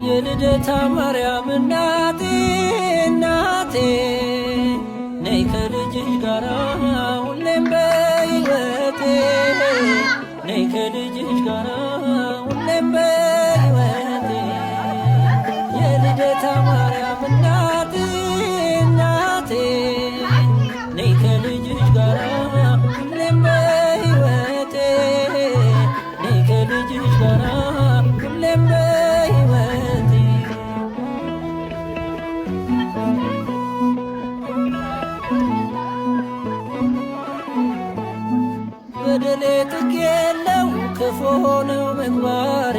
የልደታ ማርያም እናቴ እናቴ ነይ ከልጅሽ ጋራ ሁሌም በሕይወቴ ነይ ከልጅሽ ጋራ ሁሌም በሕይወቴ የልደታ ማርያም እናቴ እናቴ ነይ ከልጅሽ ጋራ ሁሌም በሕይወቴ ነይ ከልጅሽ ጋራ ሁሌም በደሌ ጥግ የለው ክፉ ነው ምግባሬ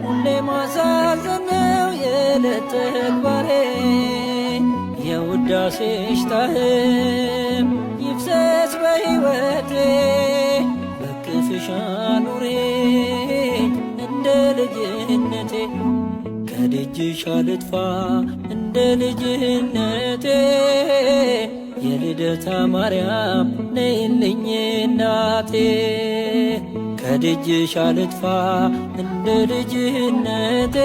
ሁሌ ማሳዘን ነው የዕለት ተግባሬ የውዳሴሽ ጣዕም ይፍሰስ በሕይወቴ በክፍሽ አኑሪኝ እንደ ልጅነቴ ከደጅሽ አልጥፋ እንደ ልጅነቴ የልደታ ማርያም ነይልኝ እናቴ ከደጅሽ አልጥፋ እንደ ልጅነቴ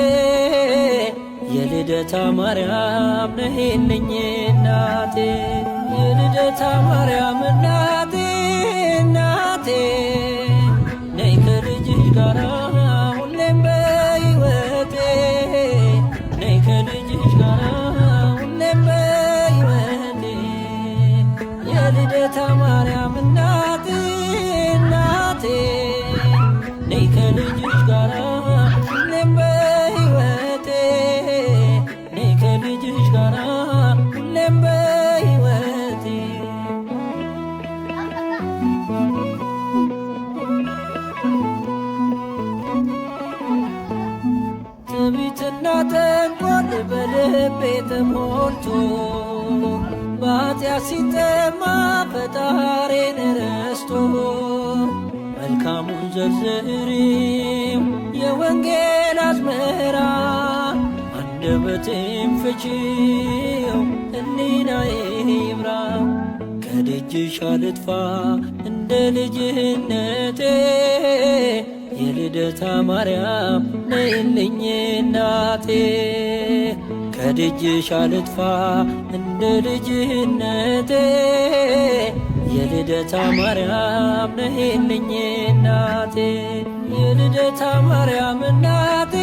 የልደታ ማርያም ነይልኝ እናቴ የልደታ ማርያም እናቴ እናቴ ነይ ከልጅሽ ጋራ ሁሌም በሕይወቴ ነይ ከልጅሽ ጋራ ሁሌም በሕይወቴ የልደታ ማርያም እናቴ እናቴ ነይ ከልጅሽ ጋራ ሁሌም በሕይወቴ ነይ ከልጅሽ ጋራ ሁሌም በሕይወቴ ትዕቢትና ተንኰል በልቤ ተሞልቶ በኃጢአት ሲጠማ ፈጣሪን ረስቶ መልካሙን ዘርዝሪው የወንጌል አዝመራ አንደበቴም ፍቺው ሕሊናዬ ይብራ ከደጅሽ አልጥፋ እንደ ልጅነቴ የልደታ ማርያም ነይልኝ እናቴ ከደጅሽ አልጥፋ እንደ ልጅነቴ የልደታ ማርያም ነይልኝ እናቴ የልደታ ማርያም እናቴ